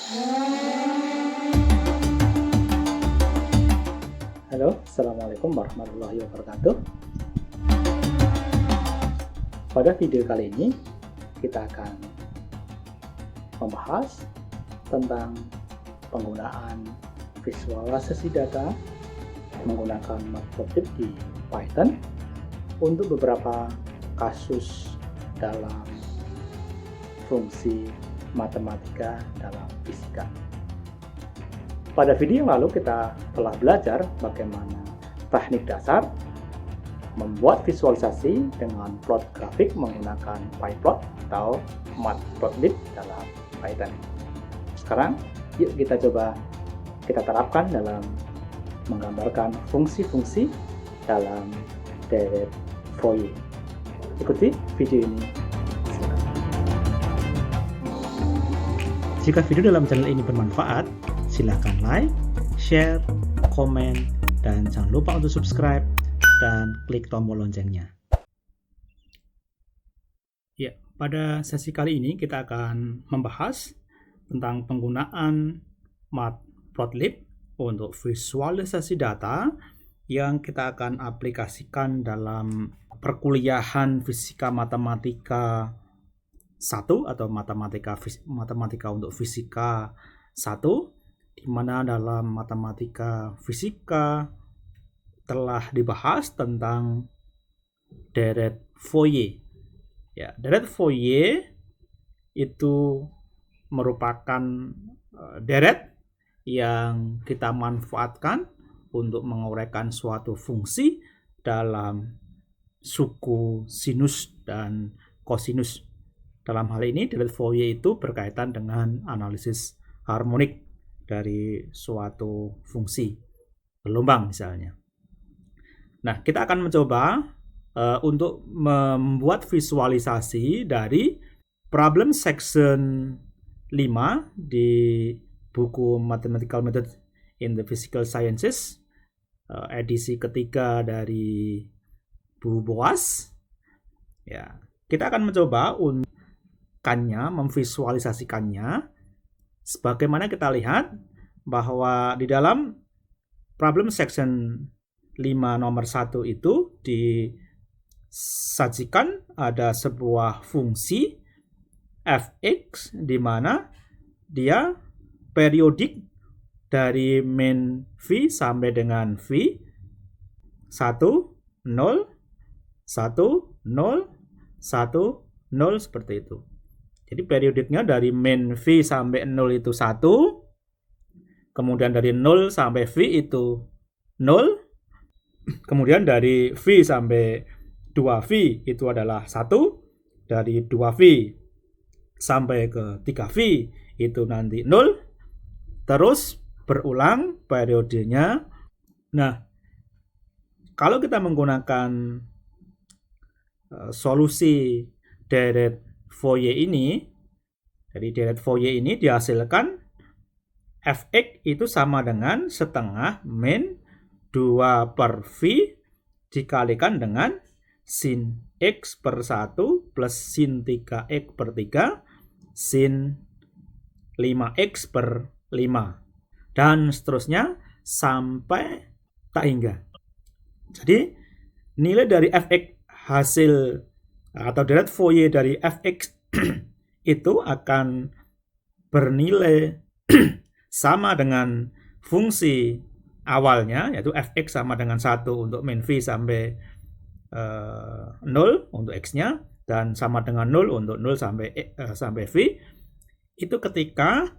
Halo, Assalamualaikum warahmatullahi wabarakatuh. Pada video kali ini, kita akan membahas tentang penggunaan visualisasi data menggunakan matplotlib di Python untuk beberapa kasus dalam fungsi matematika dalam fisika. Pada video yang lalu kita telah belajar bagaimana teknik dasar membuat visualisasi dengan plot grafik menggunakan pyplot atau matplotlib dalam Python. Sekarang yuk kita terapkan dalam menggambarkan fungsi-fungsi dalam deret Fourier. Ikuti video ini. Jika video dalam channel ini bermanfaat, silahkan like, share, komen, dan jangan lupa untuk subscribe dan klik tombol loncengnya. Ya, pada sesi kali ini kita akan membahas tentang penggunaan matplotlib untuk visualisasi data yang kita akan aplikasikan dalam perkuliahan fisika matematika 1 atau matematika untuk fisika 1, di mana dalam matematika fisika telah dibahas tentang deret Fourier. Ya, deret Fourier itu merupakan deret yang kita manfaatkan untuk menguraikan suatu fungsi dalam suku sinus dan kosinus. Dalam hal ini, deret Fourier itu berkaitan dengan analisis harmonik dari suatu fungsi gelombang misalnya. Nah, kita akan mencoba untuk membuat visualisasi dari problem section 5 di buku Mathematical Method in the Physical Sciences, edisi ketiga dari Bu Boas. Ya, kita akan mencoba untuk memvisualisasikannya. Sebagaimana kita lihat bahwa di dalam problem section 5 nomor 1 itu disajikan ada sebuah fungsi fx di mana dia periodik dari min v sampai dengan v 1, 0, 1, 0, 1, 0 seperti itu. Jadi periodiknya dari min V sampai 0 itu 1, kemudian dari 0 sampai V itu 0, kemudian dari V sampai 2V itu adalah 1, dari 2V sampai ke 3V itu nanti 0, terus berulang periodenya. Nah, kalau kita menggunakan solusi deret Fourier ini, dari deret Fourier ini dihasilkan fx itu sama dengan setengah min 2 per v dikalikan dengan sin x per 1 plus sin 3x per 3 sin 5x per 5 dan seterusnya sampai tak hingga. Jadi nilai dari fx hasil atau deret Fourier dari fx itu akan bernilai sama dengan fungsi awalnya, yaitu fx sama dengan 1 untuk min v sampai 0 untuk x-nya dan sama dengan 0 untuk 0 sampai v, itu ketika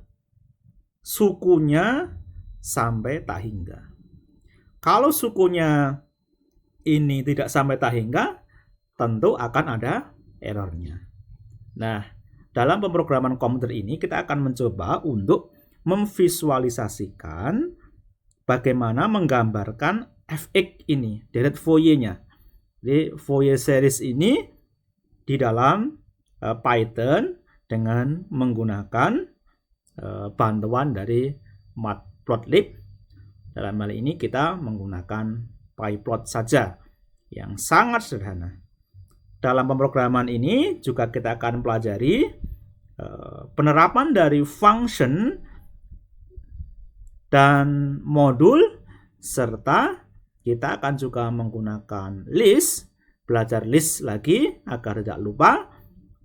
sukunya sampai tak hingga. Kalau sukunya ini tidak sampai tak hingga, tentu akan ada errornya. Nah, dalam pemrograman komputer ini kita akan mencoba untuk memvisualisasikan bagaimana menggambarkan fx ini, deret Fourier-nya. Jadi Fourier series ini di dalam Python dengan menggunakan bantuan dari matplotlib. Dalam hal ini kita menggunakan pyplot saja yang sangat sederhana. Dalam pemrograman ini juga kita akan pelajari penerapan dari function dan modul, serta kita akan juga menggunakan list, belajar list lagi agar tidak lupa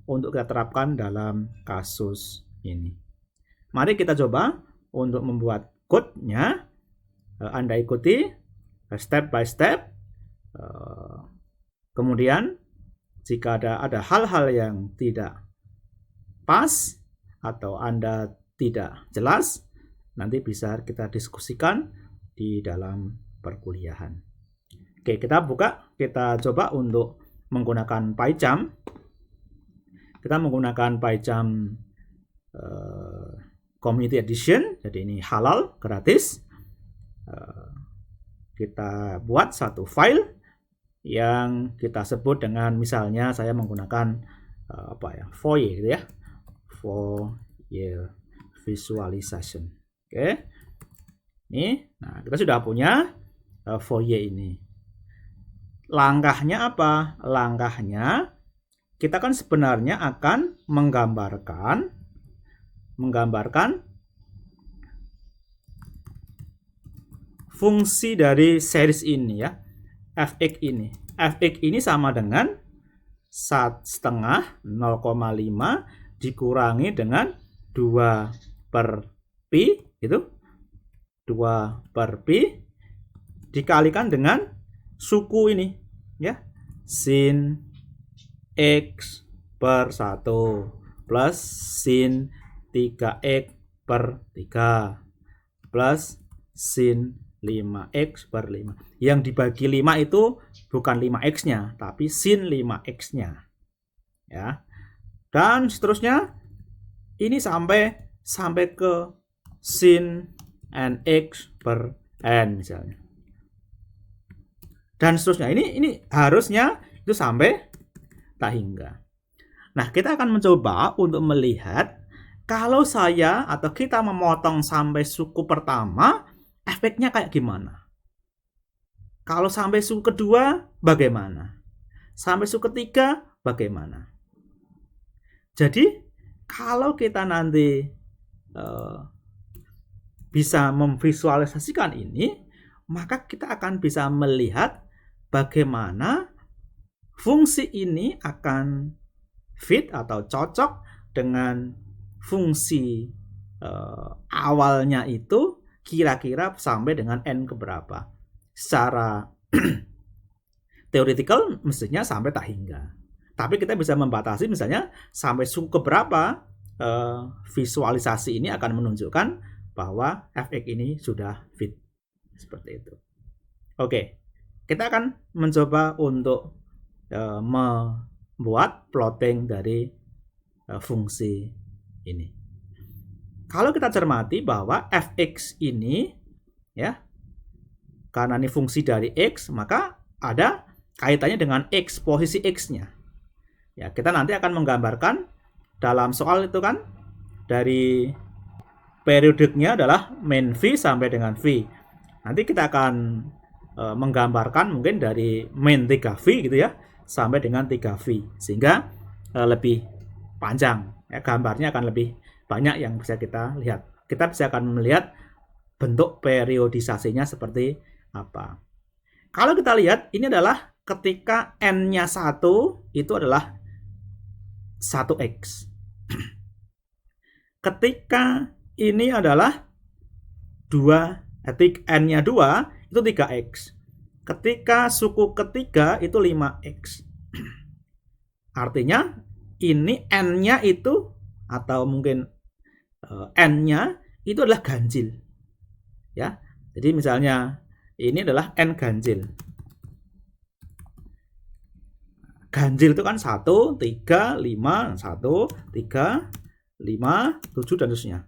untuk kita terapkan dalam kasus ini. Mari kita coba untuk membuat code-nya. Anda ikuti step by step. Kemudian jika ada hal-hal yang tidak pas atau Anda tidak jelas, nanti bisa kita diskusikan di dalam perkuliahan. Oke, kita coba untuk menggunakan PyCharm. Kita menggunakan PyCharm Community Edition, jadi ini halal, gratis. Kita buat satu file yang kita sebut dengan, misalnya saya menggunakan Fourier gitu ya, Fourier visualization. Oke, ini, nah kita sudah punya Fourier ini. Langkahnya apa? Langkahnya kita kan sebenarnya akan menggambarkan fungsi dari series ini ya, fx ini. Fx ini sama dengan 1/2 0,5 dikurangi dengan 2/pi gitu. 2/pi dikalikan dengan suku ini ya, sin x per 1 plus sin 3x/3 plus sin 5x per 5. Yang dibagi 5 itu bukan 5x-nya, tapi sin 5x-nya. Ya. Dan seterusnya ini sampai ke sin nx per n misalnya. Dan seterusnya. Ini harusnya itu sampai tak hingga. Nah, kita akan mencoba untuk melihat kalau saya atau kita memotong sampai suku pertama, efeknya kayak gimana? Kalau sampai suku kedua, bagaimana? Sampai suku ketiga, bagaimana? Jadi, kalau kita nanti bisa memvisualisasikan ini, maka kita akan bisa melihat bagaimana fungsi ini akan fit atau cocok dengan fungsi awalnya itu kira-kira sampai dengan n keberapa. Secara theoretical mestinya sampai tak hingga. Tapi kita bisa membatasi misalnya sampai suku keberapa visualisasi ini akan menunjukkan bahwa fx ini sudah fit. Seperti itu. Oke, kita akan mencoba untuk membuat plotting dari fungsi ini. Kalau kita cermati bahwa fx ini ya, karena ini fungsi dari x, maka ada kaitannya dengan x, posisi x-nya. Ya, kita nanti akan menggambarkan dalam soal itu kan, dari periodiknya adalah min v sampai dengan v. Nanti kita akan menggambarkan mungkin dari min 3v gitu ya, sampai dengan 3v, sehingga lebih panjang ya, gambarnya akan lebih banyak yang bisa kita lihat. Kita bisa akan melihat bentuk periodisasinya seperti apa. Kalau kita lihat, ini adalah ketika n-nya 1 itu adalah 1x. Ketika ini adalah 2, n-nya 2 itu 3x. Ketika suku ketiga itu 5x. Artinya ini n-nya itu, atau mungkin n-nya itu adalah ganjil. Ya. Jadi misalnya ini adalah n ganjil. Ganjil itu kan 1, 3, 5, 1, 3, 5, 7 dan seterusnya.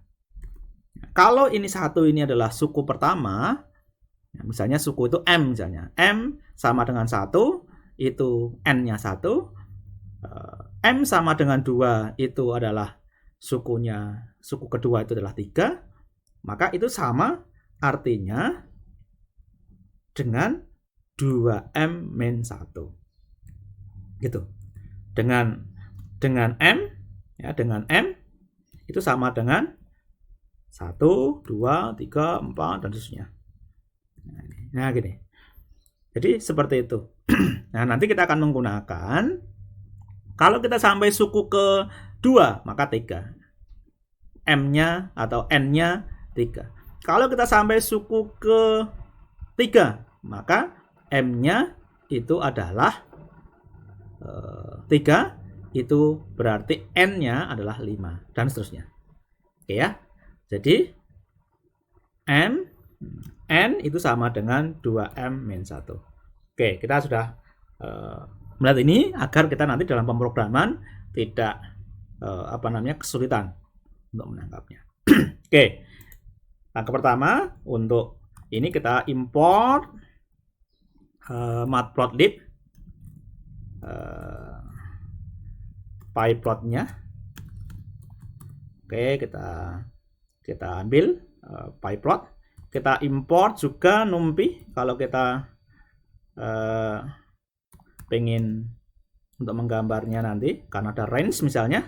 Kalau ini 1 ini adalah suku pertama, ya, misalnya suku itu m misalnya. M sama dengan 1, itu n-nya 1. M sama dengan 2 itu adalah suku kedua itu adalah 3, maka itu sama artinya dengan 2m-1 gitu. Dengan m ya, dengan m itu sama dengan 1, 2, 3, 4 dan seterusnya. Nah, gini. Jadi seperti itu. Nah, nanti kita akan menggunakan, kalau kita sampai suku ke 2, maka 3. M-nya atau N-nya 3. Kalau kita sampai suku ke 3, maka M-nya itu adalah 3, itu berarti N-nya adalah 5, dan seterusnya. Oke ya. Jadi N itu sama dengan 2M-1. Oke, kita sudah melihat ini agar kita nanti dalam pemrograman tidak kesulitan untuk menangkapnya. Oke. Langkah pertama, untuk ini kita import matplotlib pyplotnya. Oke, kita ambil pyplot, kita import juga numpy kalau kita pengen untuk menggambarnya nanti karena ada range misalnya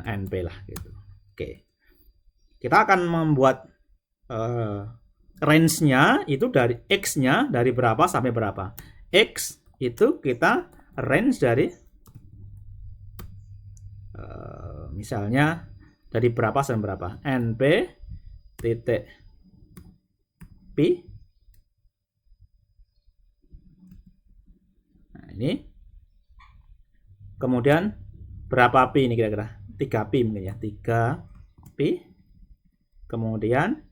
np lah gitu. Oke, kita akan membuat range-nya itu dari x-nya dari berapa sampai berapa. X itu kita range dari misalnya dari berapa sampai berapa, np titik pi. Nah, ini kemudian berapa pi ini kira-kira? 3 pi mungkin ya, 3 pi. Kemudian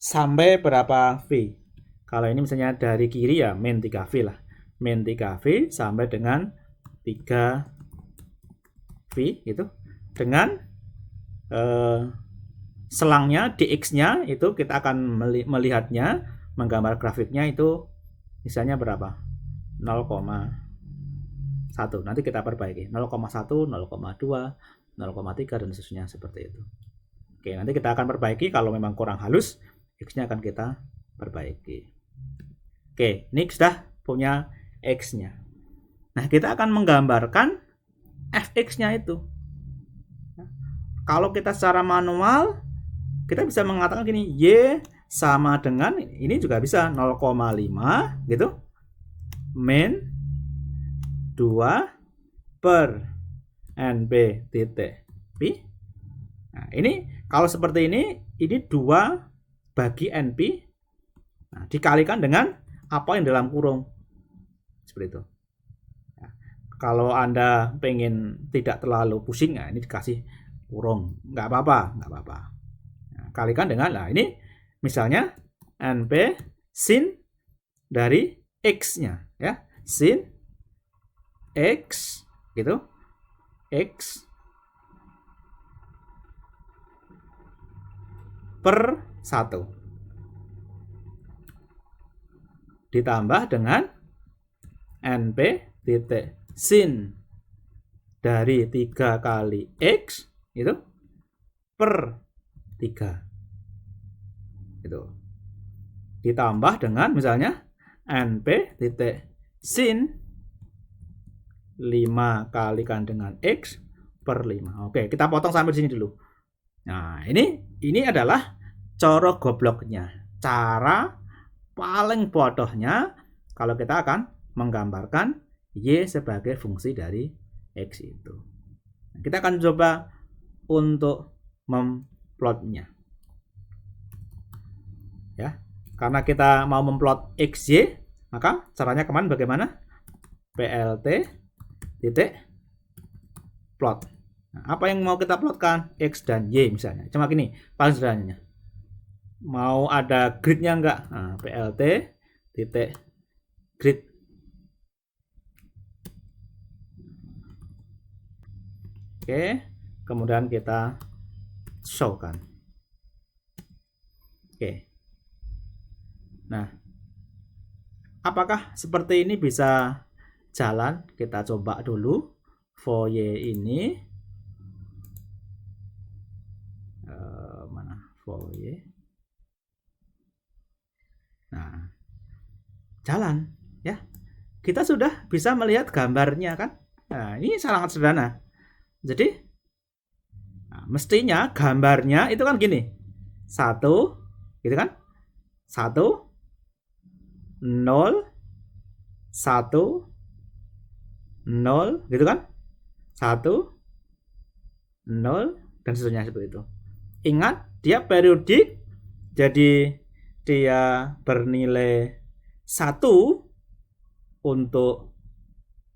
sampai berapa v? Kalau ini misalnya dari kiri ya min 3 v lah, min 3 v sampai dengan 3 v gitu. Dengan selangnya dx-nya itu kita akan melihatnya, menggambar grafiknya itu misalnya berapa, 0,1. Nanti kita perbaiki 0,1, 0,2, 0,3 dan seterusnya seperti itu. Oke, nanti kita akan perbaiki kalau memang kurang halus, x-nya akan kita perbaiki. Oke, ini sudah punya x-nya. Nah, kita akan menggambarkan fx-nya itu. Kalau kita secara manual, kita bisa mengatakan gini, y sama dengan, ini juga bisa 0,5 gitu, min 2 per np titik pi. Nah, ini kalau seperti ini 2 bagi np, nah, dikalikan dengan apa yang dalam kurung. Seperti itu. Nah, kalau Anda pengen tidak terlalu pusing, nah, ini dikasih kurung, nggak apa-apa. Nah, kalikan dengan, nah ini misalnya np sin dari x-nya ya, sin x gitu, x per 1 ditambah dengan np titik sin dari 3 kali x itu per 3 itu ditambah dengan misalnya np titik sin 5 kalikan dengan x per 5. Oke, kita potong sampai sini dulu. Nah, ini adalah cara gobloknya, cara paling bodohnya kalau kita akan menggambarkan y sebagai fungsi dari x itu. Kita akan coba untuk memplotnya. Ya, karena kita mau memplot xy, maka caranya kemarin bagaimana? plt titik plot. Nah, apa yang mau kita plotkan? X dan Y misalnya. Cuma gini, paling sederhananya. Mau ada gridnya enggak? Nah, plt titik grid. Oke, kemudian kita show-kan. Oke. Nah, apakah seperti ini bisa jalan? Kita coba dulu for y ini. Mana for y? Nah, jalan ya. Kita sudah bisa melihat gambarnya kan? Nah, ini sangat sederhana. Jadi, nah, mestinya gambarnya itu kan gini. 1, gitu kan? 1, 0, 1, 0, gitu kan? 1, 0, dan seterusnya seperti itu. Ingat, dia periodik, jadi dia bernilai 1 untuk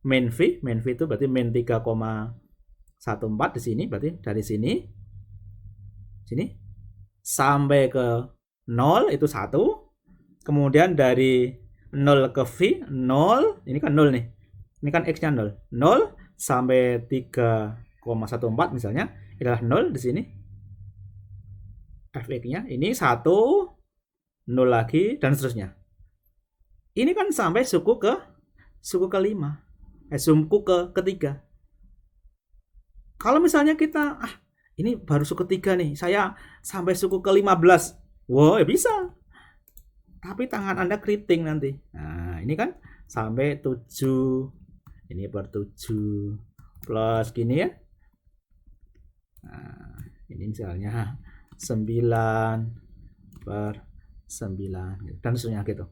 main V itu berarti main 3,14 di sini, berarti dari sini sampai ke 0 itu 1. Kemudian dari 0 ke V 0, ini kan 0 nih. Ini kan X-nya 0. 0 sampai 3,14 misalnya, adalah 0 di sini. Fx-nya ini 1, 0 lagi dan seterusnya. Ini kan sampai suku kelima. Suku ketiga. Kalau misalnya kita ini baru suku ketiga nih, saya sampai suku ke-15. Wow, ya bisa. Tapi tangan Anda keriting nanti. Nah, ini kan sampai 7. Ini per 7 plus gini ya. Nah, ini misalnya 9 per 9 dan seterusnya gitu.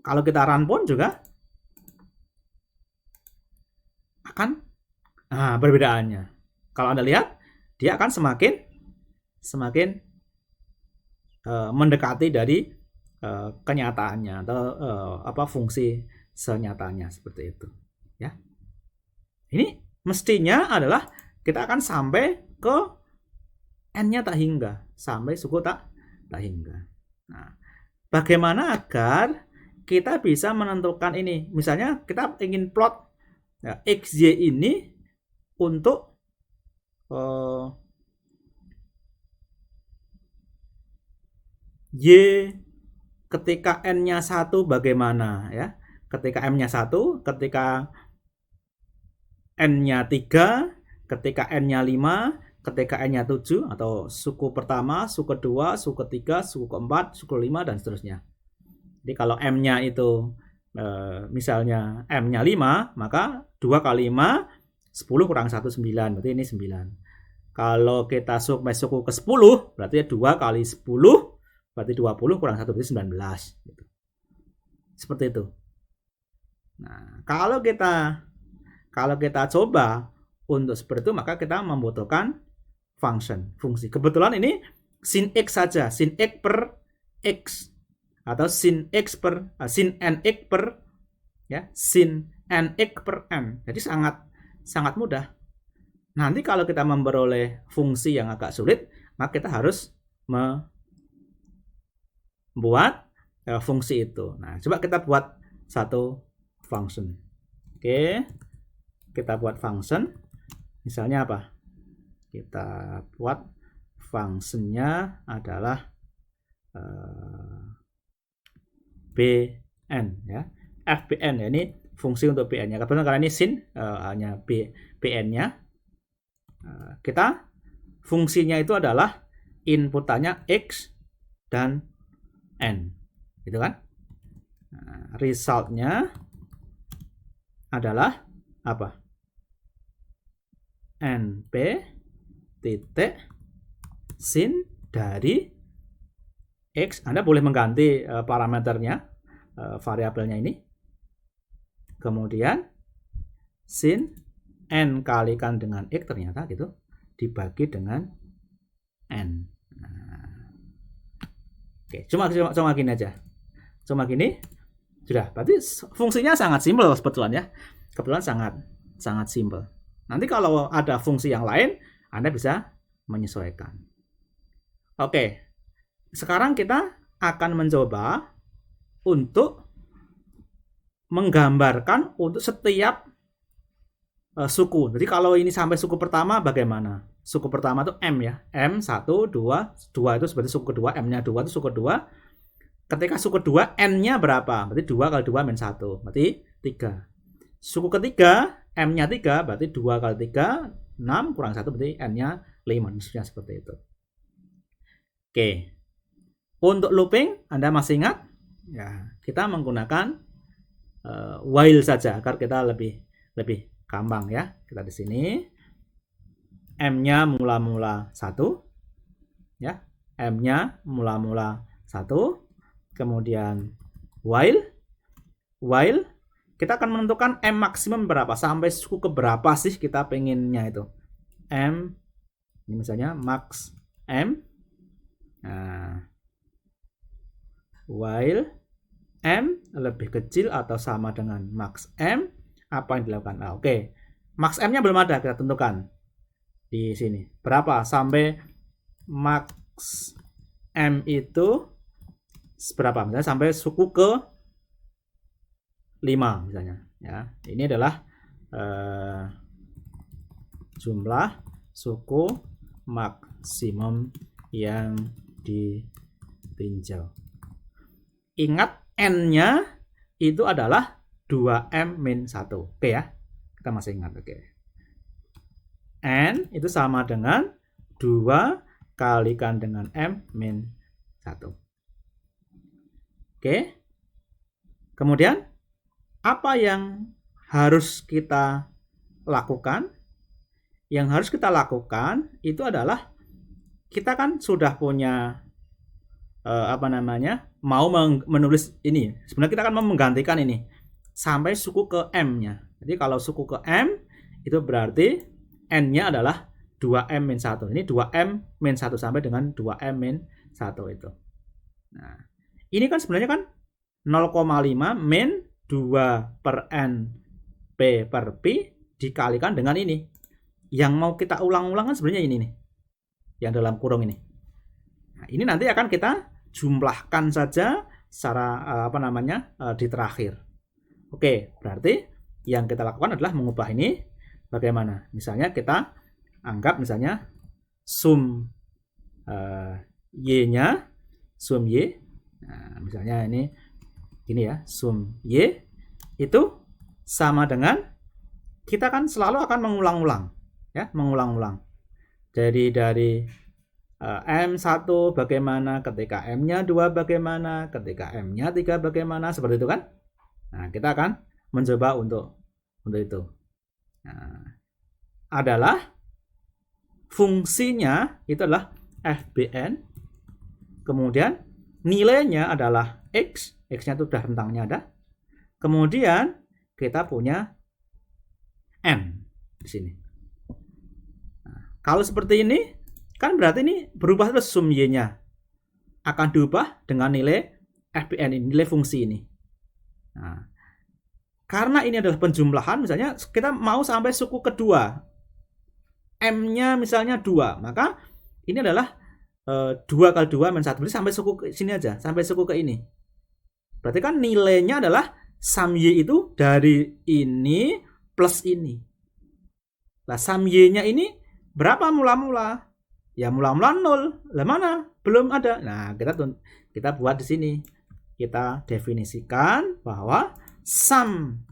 Kalau kita run pun juga akan perbedaannya. Kalau Anda lihat, dia akan semakin mendekati dari kenyataannya atau fungsi senyatanya seperti itu. Ya, ini mestinya adalah kita akan sampai ke n-nya tak hingga, sampai suku tak hingga. Nah, bagaimana agar kita bisa menentukan ini? Misalnya kita ingin plot XY ini untuk Y ketika N-nya 1 bagaimana ya? Ketika M-nya 1, ketika N-nya 3, ketika N-nya 5, ketika N-nya 7, atau suku pertama, suku kedua, suku ketiga, suku keempat, suku kelima, dan seterusnya. Jadi kalau M-nya itu misalnya M-nya 5, maka 2 kali 5, 10 kurang 1, 9. Berarti ini 9. Kalau kita sampai suku ke 10, berarti 2 kali 10, berarti 20 kurang 1, berarti 19. Gitu. Seperti itu. Nah, kalau kita coba untuk seperti itu, maka kita membutuhkan fungsi. Kebetulan ini sin X saja, sin X per X. Atau sin X per sin NX per ya, sin NX per N. Jadi sangat mudah. Nanti kalau kita memperoleh fungsi yang agak sulit, maka kita harus membuat fungsi itu. Nah, coba kita buat satu function. Oke. Kita buat function. Misalnya apa? Kita buat fungsinya adalah bn ya, fbn ya, ini fungsi untuk bn-nya. Karena ini sin hanya bn-nya. Kita fungsinya itu adalah inputannya x dan n, gitu kan? Resultnya adalah apa? np titik sin dari X. Anda boleh mengganti parameternya, variabelnya ini. Kemudian sin n kalikan dengan X ternyata gitu dibagi dengan n. Nah, oke, cuma gini aja. Cuma gini sudah. Berarti fungsinya sangat simpel sebetulnya. Kebetulan sangat simpel. Nanti kalau ada fungsi yang lain, Anda bisa menyesuaikan. Oke. Sekarang kita akan mencoba untuk menggambarkan untuk setiap suku. Jadi kalau ini sampai suku pertama bagaimana? Suku pertama itu M ya. M 1, 2, 2 itu seperti suku kedua, M-nya 2 itu suku kedua. Ketika suku kedua N-nya berapa? Berarti 2 kali 2 min 1, berarti 3. Suku ketiga M-nya 3, berarti 2 kali 3, 6 kurang 1, berarti N-nya 5. Maksudnya seperti itu. Oke. Untuk looping, Anda masih ingat? Ya, kita menggunakan while saja agar kita lebih gampang ya. Kita di sini M-nya mula-mula 1, ya, M-nya mula-mula 1, kemudian while kita akan menentukan M maksimum berapa, sampai suku ke berapa sih kita pengennya itu. M, ini misalnya max M. Nah, while M lebih kecil atau sama dengan max M, apa yang dilakukan? Nah, oke. Max M-nya belum ada, kita tentukan di sini. Berapa sampai max M itu seberapa? Misalnya sampai suku ke 5 misalnya. Ya, ini adalah jumlah suku maksimum yang ditinjau. Ingat N-nya itu adalah 2M-1. Oke ya, kita masih ingat. Oke. N itu sama dengan 2 kalikan dengan M-1. Oke. Kemudian apa yang harus kita lakukan? Yang harus kita lakukan itu adalah kita kan sudah punya mau menulis ini. Sebenarnya kita akan menggantikan ini sampai suku ke M-nya. Jadi kalau suku ke M itu berarti N-nya adalah 2M-1. Ini 2M-1 sampai dengan 2M-1 itu. Nah, ini kan sebenarnya kan 0,5 min 2 per N P per P dikalikan dengan ini. Yang mau kita ulang-ulang kan sebenarnya ini nih. Yang dalam kurung ini. Nah, ini nanti akan kita jumlahkan saja secara di terakhir. Oke, berarti yang kita lakukan adalah mengubah ini bagaimana? Misalnya kita anggap misalnya sum Y-nya, sum Y. Nah, misalnya ini ya, sum Y itu sama dengan, kita kan selalu akan mengulang-ulang, ya, mengulang-ulang. Jadi dari M1 bagaimana, ketika M-nya 2 bagaimana, ketika M-nya 3 bagaimana, seperti itu kan. Nah, kita akan mencoba untuk itu. Nah, adalah fungsinya itu adalah FBN, kemudian nilainya adalah X, X-nya itu udah rentangnya ada. Kemudian kita punya N di sini. Nah, kalau seperti ini kan berarti ini berubah terus, sum Y-nya akan diubah dengan nilai FBN ini, nilai fungsi ini. Nah, karena ini adalah penjumlahan, misalnya kita mau sampai suku kedua, M-nya misalnya 2, maka ini adalah 2 kali 2 min 1, berarti sampai suku ke sini aja, sampai suku ke ini. Berarti kan nilainya adalah sum Y itu dari ini plus ini. Lah sum Y-nya ini berapa mula-mula? Ya mula-mula 0. Lah mana? Belum ada. Nah, kita buat di sini. Kita definisikan bahwa sum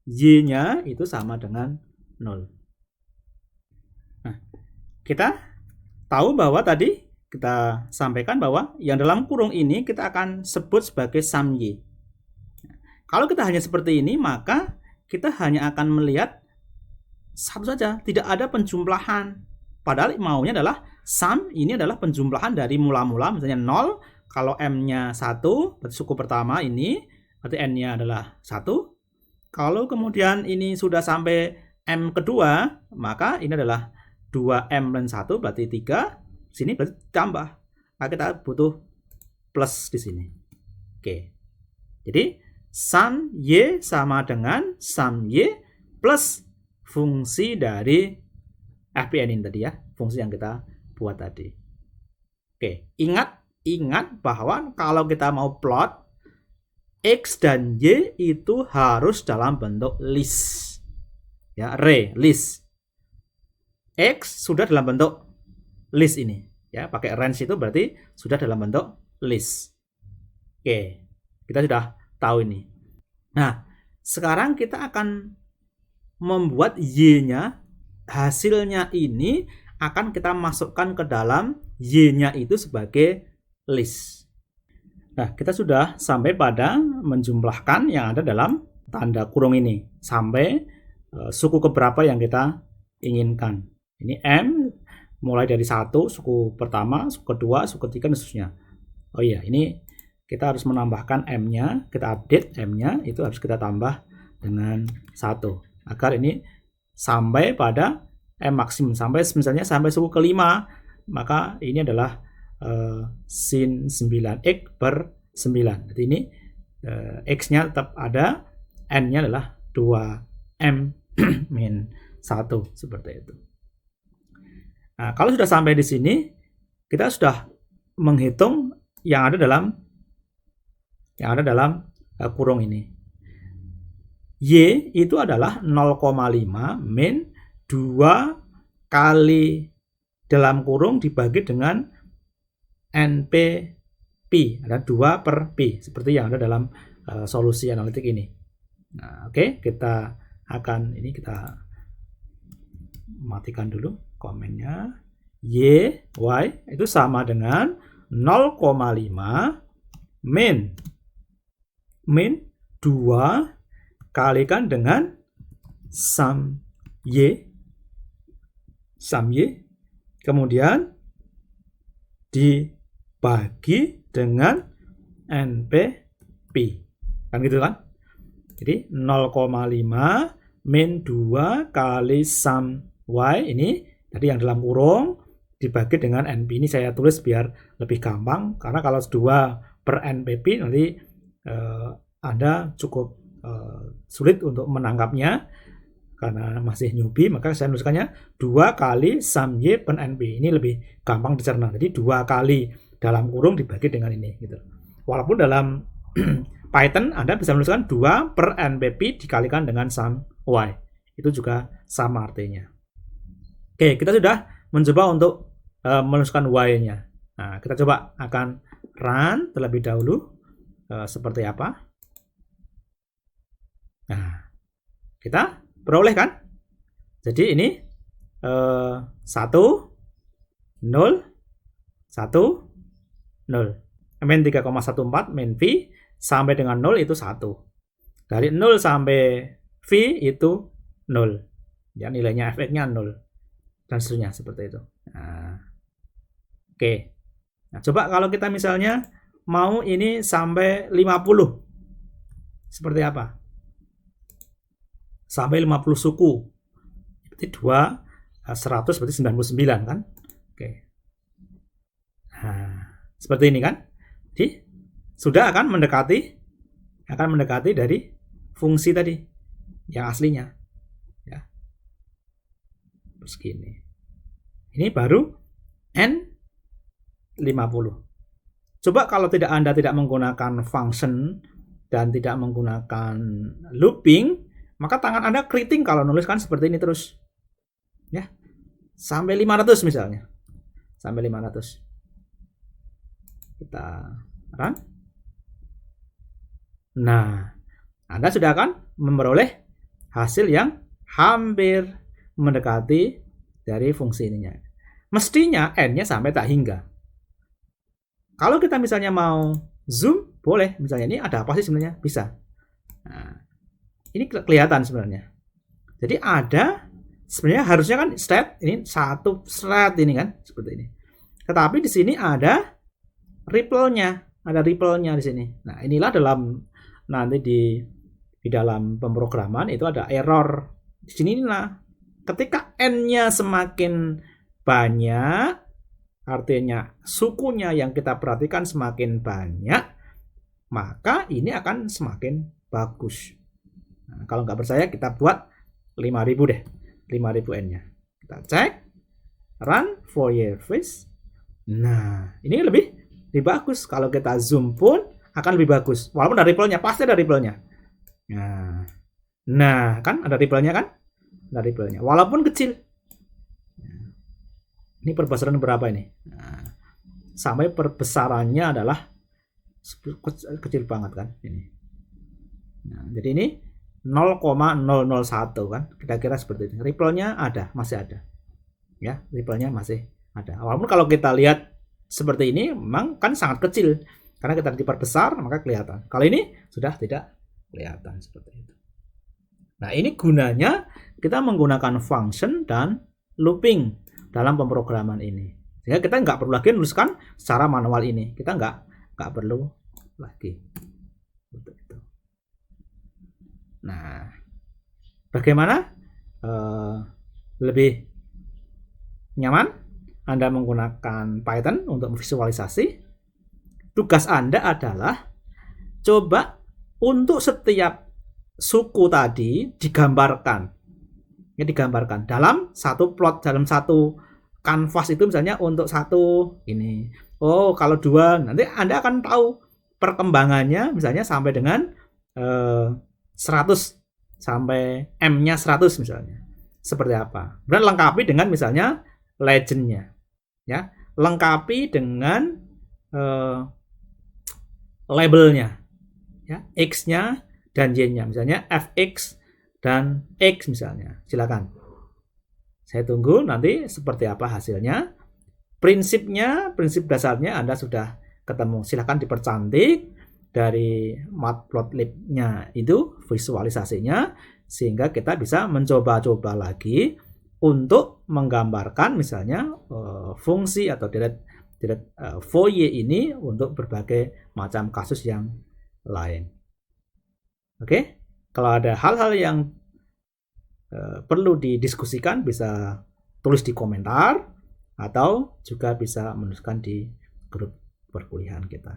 Y-nya itu sama dengan 0. Nah, kita tahu bahwa tadi kita sampaikan bahwa yang dalam kurung ini kita akan sebut sebagai sum Y. Kalau kita hanya seperti ini, maka kita hanya akan melihat satu saja, tidak ada penjumlahan. Padahal maunya adalah sum ini adalah penjumlahan dari mula-mula, misalnya 0, kalau M-nya 1, berarti suku pertama ini, berarti N-nya adalah 1. Kalau kemudian ini sudah sampai M kedua, maka ini adalah 2M dan 1, berarti 3. Sini berarti tambah. Nah, kita butuh plus di sini. Oke. Jadi sum Y sama dengan sum Y plus fungsi dari FBN ini tadi ya, fungsi yang kita buat tadi. Oke, ingat bahwa kalau kita mau plot X dan Y itu harus dalam bentuk list. Ya, list. X sudah dalam bentuk list ini. Ya, pakai range itu berarti sudah dalam bentuk list. Oke, kita sudah tahu ini. Nah, sekarang kita akan membuat Y-nya, hasilnya ini akan kita masukkan ke dalam Y-nya itu sebagai list. Nah, kita sudah sampai pada menjumlahkan yang ada dalam tanda kurung ini sampai suku keberapa yang kita inginkan. Ini M mulai dari 1, suku pertama, suku kedua, suku ketiga, dan seterusnya. Oh iya, ini kita harus menambahkan M-nya, kita update M-nya, itu harus kita tambah dengan 1. Agar ini sampai pada M maksimum, sampai misalnya sampai suku kelima, maka ini adalah sin 9X per 9. Jadi ini X-nya tetap ada, N-nya adalah 2M min 1, seperti itu. Nah, kalau sudah sampai di sini, kita sudah menghitung yang ada dalam kurung ini. Y itu adalah 0,5 min 2 kali dalam kurung dibagi dengan NP ada 2 per P, seperti yang ada dalam solusi analitik ini. Nah, oke, kita matikan dulu komennya. Y itu sama dengan 0,5 min 2 kalikan dengan sum Y, kemudian dibagi dengan NPP, kan gitu kan. Jadi 0,5 min 2 kali sum Y ini tadi yang dalam kurung dibagi dengan NP. Ini saya tulis biar lebih gampang, karena kalau 2 per NPP nanti Anda cukup sulit untuk menangkapnya karena masih newbie, maka saya nuliskannya 2 kali sum Y per NP. Ini lebih gampang dicerna. Jadi 2 kali dalam kurung dibagi dengan ini gitu. Walaupun dalam Python Anda bisa menuliskan 2 per NPP dikalikan dengan sum Y. Itu juga sama artinya. Oke, kita sudah mencoba untuk menuliskan Y-nya. Nah, kita coba akan run terlebih dahulu seperti apa. Nah, kita peroleh kan? Jadi ini 1, 0, 1, 0. Min 3,14 min V sampai dengan 0 itu 1. Dari 0 sampai V itu 0. Ya, nilainya fx-nya 0. Dan seterusnya seperti itu. Nah, oke. Nah, coba kalau kita misalnya mau ini sampai 50. Seperti apa? Sampai 50 suku. Berarti 100 berarti 99 kan? Oke. Nah, seperti ini kan? Jadi sudah akan mendekati dari fungsi tadi yang aslinya. Ya. Terus gini. Ini baru N50. Coba kalau Anda tidak menggunakan function dan tidak menggunakan looping, maka tangan Anda keriting kalau nuliskan seperti ini terus. Ya. Sampai 500 misalnya. Sampai 500. Kita run. Nah, Anda sudah akan memperoleh hasil yang hampir mendekati dari fungsi ininya. Mestinya N-nya sampai tak hingga. Kalau kita misalnya mau zoom, boleh. Misalnya ini ada apa sih sebenarnya? Bisa. Nah, ini kelihatan sebenarnya. Jadi ada, sebenarnya harusnya kan stat, ini satu thread ini kan, seperti ini. Tetapi di sini ada ripple-nya. Ada ripple-nya di sini. Nah, inilah nanti di dalam pemrograman itu ada error. Di sini lah. Ketika N-nya semakin banyak, artinya sukunya yang kita perhatikan semakin banyak, maka ini akan semakin bagus. Nah, kalau nggak percaya kita buat 5000 deh. 5000 N-nya. Kita cek. Run Fourier Face. Nah, ini lebih bagus. Kalau kita zoom pun akan lebih bagus. Walaupun ada ripple-nya, pasti ada ripple-nya. Nah, kan ada ripple-nya kan? Ada ripple-nya. Walaupun kecil. Ini perbesaran berapa ini? Nah, sampai perbesarannya adalah kecil banget kan ini. Nah, jadi ini 0,001 kan, kira-kira seperti ini. Ripple-nya masih ada. Ya, ripple-nya masih ada. Walaupun kalau kita lihat seperti ini memang kan sangat kecil. Karena kita diperbesar maka kelihatan. Kalau ini sudah tidak kelihatan seperti itu. Nah, ini gunanya kita menggunakan function dan looping dalam pemrograman ini. Sehingga kita nggak perlu lagi menuliskan secara manual ini. Kita nggak perlu lagi untuk itu. Nah, bagaimana lebih nyaman Anda menggunakan Python untuk visualisasi? Tugas Anda adalah coba untuk setiap suku tadi digambarkan. Ya, digambarkan dalam satu plot, dalam satu kanvas itu misalnya untuk satu ini. Oh, kalau 2 nanti Anda akan tahu perkembangannya misalnya sampai dengan 100 sampai M-nya 100 misalnya. Seperti apa? Dan lengkapi dengan misalnya legend-nya. Ya, lengkapi dengan labelnya. Ya, X-nya dan Y-nya. Misalnya fx dan X misalnya. Silakan. Saya tunggu nanti seperti apa hasilnya. Prinsipnya, prinsip dasarnya Anda sudah ketemu. Silakan dipercantik dari matplotlib-nya itu visualisasinya sehingga kita bisa mencoba-coba lagi untuk menggambarkan misalnya fungsi atau direct Fourier ini untuk berbagai macam kasus yang lain. Oke, kalau ada hal-hal yang perlu didiskusikan bisa tulis di komentar atau juga bisa menuliskan di grup perkuliahan kita.